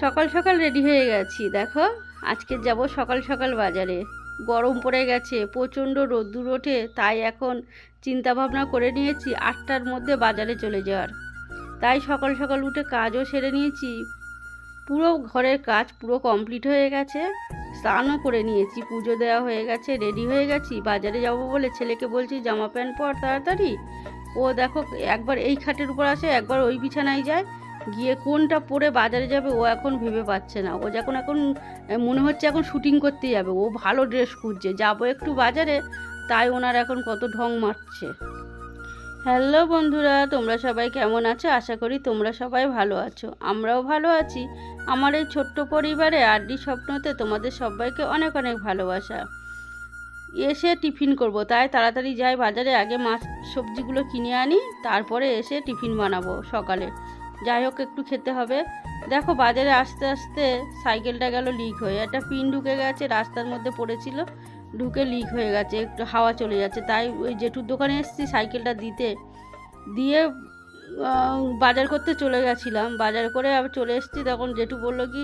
সকাল সকাল রেডি হয়ে গেছি। দেখো, আজকে যাব সকাল সকাল বাজারে। গরম পড়ে গেছে, প্রচণ্ড রোদ্দুর ওঠে, তাই এখন চিন্তা ভাবনা করে নিয়েছি 8টার মধ্যে বাজারে চলে যাওয়ার। তাই সকাল সকাল উঠে কাজও সেরে নিয়েছি। পুরো ঘরের কাজ পুরো কমপ্লিট হয়ে গেছে। স্নানও করে নিয়েছি, পুজো দেওয়া হয়ে গেছে, রেডি হয়ে গেছি। বাজারে যাব বলে ছেলেকে বলছি জামা প্যান্ট পর তাড়াতাড়ি। ও দেখো, একবার এই খাটের উপর আসে, একবার ওই বিছানায় যায়। গিয়ে কোনটা পরে বাজারে যাবে ও এখন ভেবে পাচ্ছে না। ও যখন এখন মনে হচ্ছে এখন শুটিং করতে যাবে, ও ভালো ড্রেস খুঁজছে, যাবো একটু বাজারে, তাই ওনার এখন কত ঢং মারছে। হ্যালো বন্ধুরা, তোমরা সবাই কেমন আছো? আশা করি তোমরা সবাই ভালো আছো, আমরাও ভালো আছি। আমার এই ছোট্ট পরিবারে আরডি স্বপ্নতে তোমাদের সবাইকে অনেক অনেক ভালোবাসা। এসে টিফিন করব, তাই তাড়াতাড়ি যাই বাজারে, আগে মাছ সবজিগুলো কিনে আনি, তারপরে এসে টিফিন বানাবো সকালে। যাই হোক, একটু খেতে হবে। দেখো, বাজারে আসতে আসতে সাইকেলটা গেল লিক হয়ে, একটা পিন ঢুকে গেছে, রাস্তার মধ্যে পড়েছিল, ঢুকে লিক হয়ে গেছে, একটু হাওয়া চলে যাচ্ছে। তাই ওই জেঠুর দোকানে এসেছি সাইকেলটা দিয়ে বাজার করতে চলে গেছিলাম। বাজার করে আবার চলে এসেছি, তখন জেঠু বলল কি,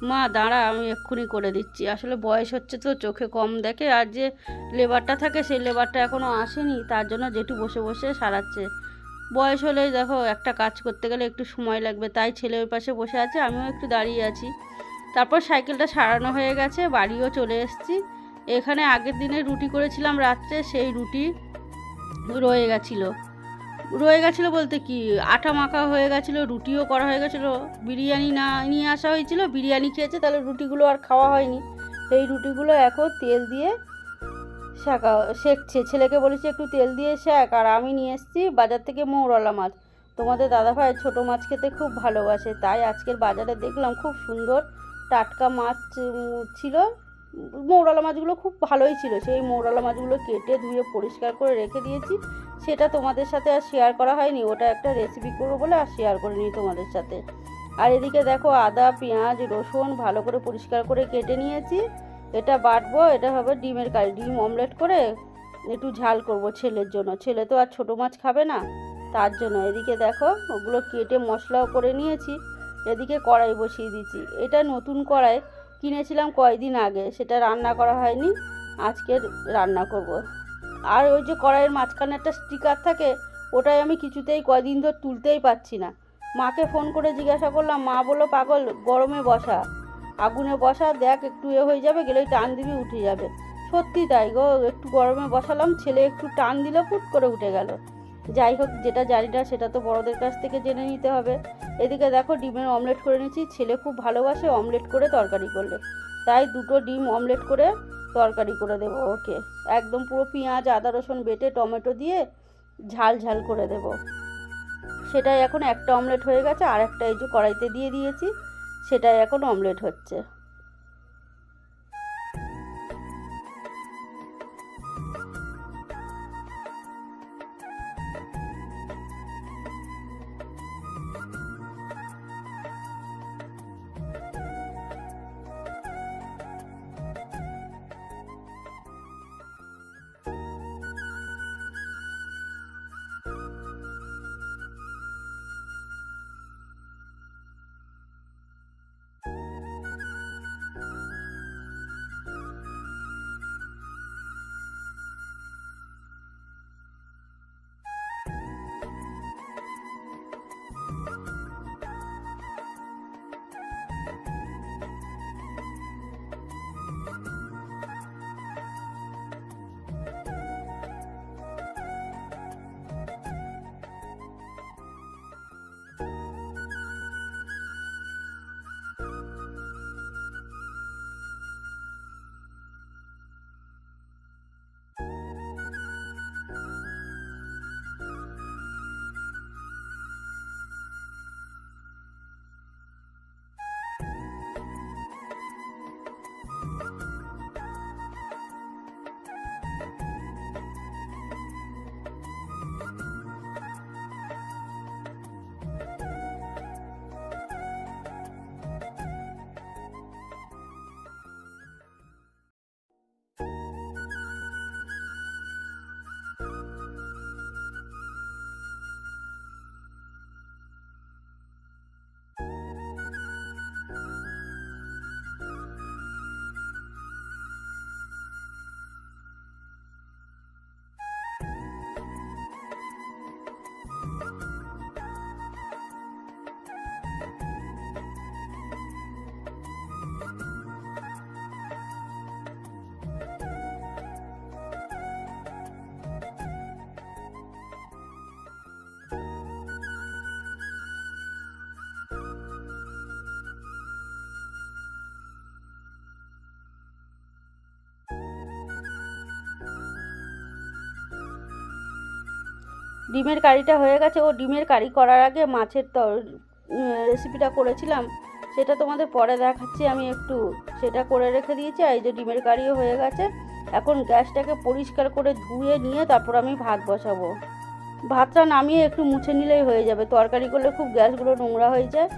মা দাঁড়া আমি এক্ষুনি করে দিচ্ছি। আসলে বয়স হচ্ছে তো, চোখে কম দেখে, আর যে লেবারটা থাকে সেই লেবারটা এখনও আসেনি, তার জন্য জেঠু বসে বসে সারাচ্ছে। বয়স হলেই দেখো, একটা কাজ করতে গেলে একটু সময় লাগবে, তাই ছেলে ওই পাশে বসে আছে, আমিও একটু দাঁড়িয়ে আছি। তারপর সাইকেলটা সারানো হয়ে গেছে, বাড়িও চলে এসেছি। এখানে আগের দিনে রুটি করেছিলাম রাত্রে, সেই রুটি রয়ে গেছিলো বলতে কি, আটা মাখা হয়ে গেছিলো, রুটিও করা হয়ে গেছিলো। বিরিয়ানি না নিয়ে আসা হয়েছিল, বিরিয়ানি খেয়েছে, তাহলে রুটিগুলো আর খাওয়া হয়নি। এই রুটিগুলো এখন তেল দিয়ে সেঁকছে। ছেলেকে বলেছি একটু তেল দিয়ে শেখ। আর আমি নিয়ে এসেছি বাজার থেকে মৌরলা মাছ। তোমাদের দাদাভাই ছোটো মাছ খেতে খুব ভালোবাসে, তাই আজকের বাজারে দেখলাম খুব সুন্দর টাটকা মাছ ছিল। মৌরলা মাছগুলো খুব ভালোই ছিল। সেই মৌরলা মাছগুলো কেটে ধুয়ে পরিষ্কার করে রেখে দিয়েছি। সেটা তোমাদের সাথে আর শেয়ার করা হয়নি, ওটা একটা রেসিপি করবো বলে আর শেয়ার করিনি তোমাদের সাথে। আর এদিকে দেখো, আদা পেঁয়াজ রসুন ভালো করে পরিষ্কার করে কেটে নিয়েছি। এটা বাটবো, এটা হবে ডিমের কারি, ডিম অমলেট করে একটু ঝাল করব ছেলের জন্য। ছেলে তো আর ছোটো মাছ খাবে না, তার জন্য। এদিকে দেখো, ওগুলো কেটে মশলাও করে নিয়েছি। এদিকে কড়াই বসিয়ে দিচ্ছি। এটা নতুন কড়াই কিনেছিলাম কয়েকদিন আগে, সেটা রান্না করা হয়নি, আজকে রান্না করব। আর ওই যে কড়াইয়ের মাঝখানে একটা স্টিকার থাকে, ওটাই আমি কিছুতেই কয়দিন ধরে তুলতেই পারছি না। মাকে ফোন করে জিজ্ঞাসা করলাম, মা বললো পাগল, গরমে বসা, আগুনে বসা, দেখ একটু হয়ে যাবে, গেলেই টান দিবি উঠে যাবে। সত্যি তাই গো, একটু গরমে বসালাম, ছেলে একটু টান দিল, ফুট করে উঠে গেল। যাই হোক, যেটা জানি না সেটা তো বড়দের কাছ থেকে জেনে নিতে হবে। এদিকে দেখো, ডিমের অমলেট করে নিয়েছি। ছেলে খুব ভালোবাসে অমলেট করে তরকারি করলে, তাই 2টো ডিম অমলেট করে তরকারি করে দেবো ওকে। একদম পুরো পেঁয়াজ আদা রসুন বেটে টমেটো দিয়ে ঝাল ঝাল করে দেব। সেটাই এখন একটা অমলেট হয়ে গেছে, আর একটা এই যে কড়াইতে দিয়ে দিয়েছি, সেটাই এখন অমলেট হচ্ছে। ডিমের কারিটা হয়ে গেছে। ও ডিমের কারি করার আগে মাছের রেসিপিটা করেছিলাম, সেটা তোমাদের পরে দেখাচ্ছি। আমি একটু সেটা করে রেখে দিয়েছি। আর এই যে ডিমের কারিও হয়ে গেছে। এখন গ্যাসটাকে পরিষ্কার করে ধুয়ে নিয়ে তারপর আমি ভাত বসাবো। ভাতটা নামিয়ে একটু মুছে নিলেই হয়ে যাবে। তরকারি করলে খুব গ্যাসগুলো নোংরা হয়ে যায়,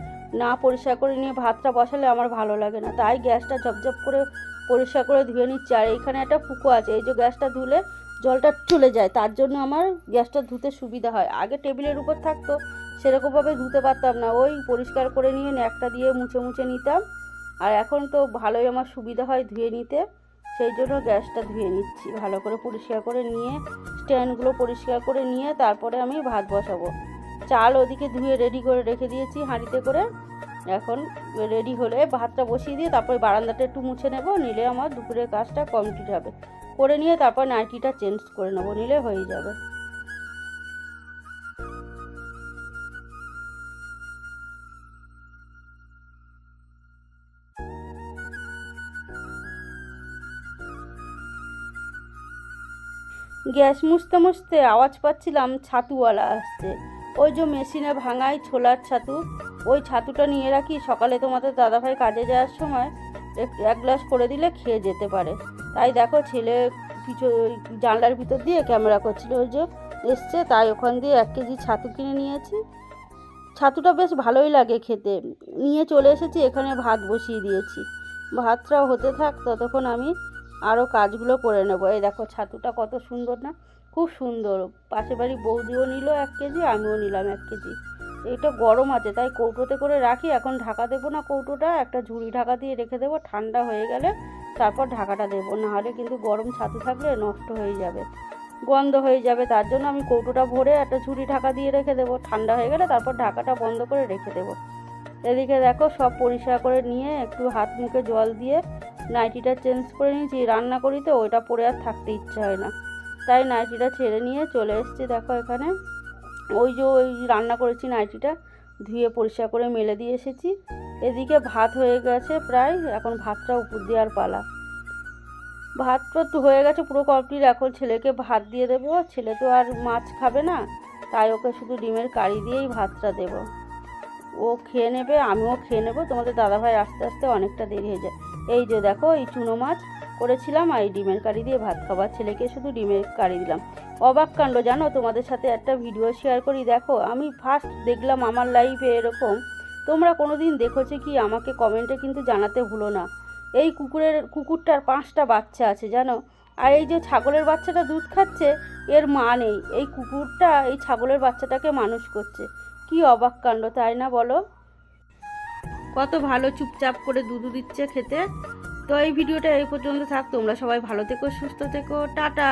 না পরিষ্কার করে নিয়ে ভাতটা বসালে আমার ভালো লাগে না। তাই গ্যাসটা ঝপঝপ করে পরিষ্কার করে ধুয়ে নিচ্ছি। আর এইখানে একটা ফুঁকো আছে, এই যে গ্যাসটা ধুলে জলটা চলে যায়, তার জন্য আমার গ্যাসটা ধুতে সুবিধা হয়। আগে টেবিলের উপর থাকতো, সেরকমভাবে ধুতে পারতাম না, ওই পরিষ্কার করে নিয়ে ন্যাকটা দিয়ে মুছে মুছে নিতাম। আর এখন তো ভালোই আমার সুবিধা হয় ধুয়ে নিতে, সেই জন্য গ্যাসটা ধুয়ে নিচ্ছি ভালো করে পরিষ্কার করে নিয়ে, স্ট্যান্ডগুলো পরিষ্কার করে নিয়ে তারপরে আমি ভাত বসাবো। চাল ওদিকে ধুয়ে রেডি করে রেখে দিয়েছি হাঁড়িতে করে। এখন রেডি হলে ভাতটা বসিয়ে দিয়ে তারপরে বারান্দাটা একটু মুছে নেব, নিলে আমার দুপুরের কাজটা কমপ্লিট হবে। করে নিয়ে তারপর নাইটিটা চেঞ্জ করে নেবো, নিলে হয়ে যাবে। গ্যাস মুছতে মুছতে আওয়াজ পাচ্ছিলাম ছাতুওয়ালা আসছে। ওই যে মেশিনে ভাঙাই ছোলার ছাতু, ওই ছাতুটা নিয়ে রাখি, সকালে তোমাদের দাদাভাই কাজে যাওয়ার সময় এক গ্লাস করে দিলে খেয়ে যেতে পারে। তাই দেখো ছেলে জানলার ভিতর দিয়ে ক্যামেরা করছিল, ওই যে এসছে, তাই ওখান দিয়ে 1 কেজি ছাতু কিনে নিয়েছি। ছাতুটা বেশ ভালোই লাগে খেতে। নিয়ে চলে এসেছি, এখানে ভাত বসিয়ে দিয়েছি। ভাতটাও হতে থাক, ততক্ষণ আমি আরও কাজগুলো করে নেবো। এই দেখো ছাতুটা কত সুন্দর না, খুব সুন্দর। পাশে বাড়ি বৌদিও নিল 1 কেজি, আমিও নিলাম 1 কেজি। এটা গরম আছে তাই কৌটোতে করে রাখি, এখন ঢাকা দেবো না, কৌটোটা একটা ঝুড়ি ঢাকা দিয়ে রেখে দেবো, ঠান্ডা হয়ে গেলে তারপর ঢাকাটা দেবো, নাহলে কিন্তু গরম ছাতু থাকলে নষ্ট হয়ে যাবে, গন্ধ হয়ে যাবে। তার জন্য আমি কৌটোটা ভরে একটা ঝুড়ি ঢাকা দিয়ে রেখে দেবো, ঠান্ডা হয়ে গেলে তারপর ঢাকাটা বন্ধ করে রেখে দেবো। এদিকে দেখো সব পরিষ্কার করে নিয়ে একটু হাত মুখে জল দিয়ে নাইটিটা চেঞ্জ করে নিয়েছি। রান্না করি তো ওইটা পরে আর থাকতে ইচ্ছা হয় না, তাই নাইটিটা ছেড়ে নিয়ে চলে এসেছি। দেখো এখানে ওই রান্না করেছি নাইটিটা ধুয়ে পরিষ্কার করে মেলে দিয়ে এসেছি। এদিকে ভাত হয়ে গেছে প্রায়, এখন ভাতটা উপর দেওয়ার পালা। ভাতটা তো হয়ে গেছে পুরো কমপ্লিট। এখন ছেলেকে ভাত দিয়ে দেবো, ছেলে তো আর মাছ খাবে না, তাই ওকে শুধু ডিমের কারি দিয়েই ভাতটা দেবো। ও খেয়ে নেবে, আমিও খেয়ে নেবো। তোমাদের দাদাভাই আস্তে আস্তে অনেকটা দেরি হয়ে যায়। এই যে দেখো এই চুনো মাছ করেছিলাম আর এই ডিমের কারি দিয়ে ভাত খাবার, ছেলেকে শুধু ডিমের কারি দিলাম। অবাক কাণ্ড জানো, তোমাদের সাথে একটা ভিডিও শেয়ার করি। দেখো আমি ফার্স্ট দেখলাম আমার লাইফে এরকম, তোমরা কোনো দিন দেখেছো কি আমাকে কমেন্টে কিন্তু জানাতে ভুলো না। এই কুকুরটার 5টা বাচ্চা আছে জানো, আর এই যে ছাগলের বাচ্চাটা দুধ খাচ্ছে, এর মা নেই, এই কুকুরটা এই ছাগলের বাচ্চাটাকে মানুষ করছে। কি অবাক কাণ্ড, তাই না বলো? কত ভালো চুপচাপ করে দুধ দিচ্ছে খেতে। তো এই ভিডিওটা এই পর্যন্ত থাক, তোমরা সবাই ভালো থেকো, সুস্থ থেকো, টাটা।